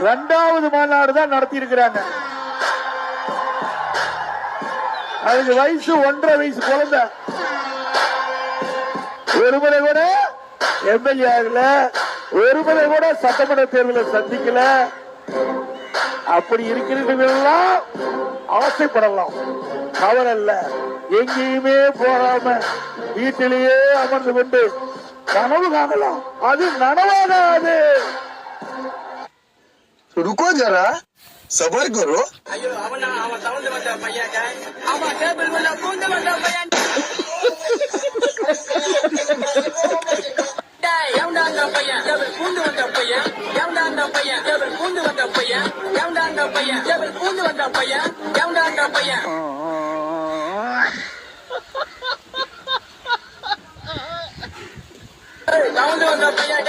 2வது மாநாடு தான் நடத்தி இருக்கிறாங்க. அதுக்கு வயசு 1.5 வயசு குழந்தை. ஒருமுறை கூட எம்எல்ஏ ஆகல, ஒருமுறை கூட சட்டமன்ற தேர்தலில் சந்திக்கல. அப்படி இருக்கிறவர்களெல்லாம் ஆசைப்படலாம், தவறல்ல. எங்கேயுமே போகாம வீட்டிலேயே அமர்ந்து கொண்டு கனவு காணலாம், அது நனவாகாது. रुको जरा सबर करो. ஐயோ அவன் தவந்து வந்த பையன், அவன் டேபிள் உள்ள பூந்து வந்த பையன். எவன்டா அந்த பையன் டேபிள் பூந்து வந்த பையன், எவன்டா அந்த பையன் டேபிள் பூந்து வந்த பையன், எவன்டா அந்த பையன் டேபிள் பூந்து வந்த பையன், எவன்டா அந்த பையன். தவந்து வந்த பையன்.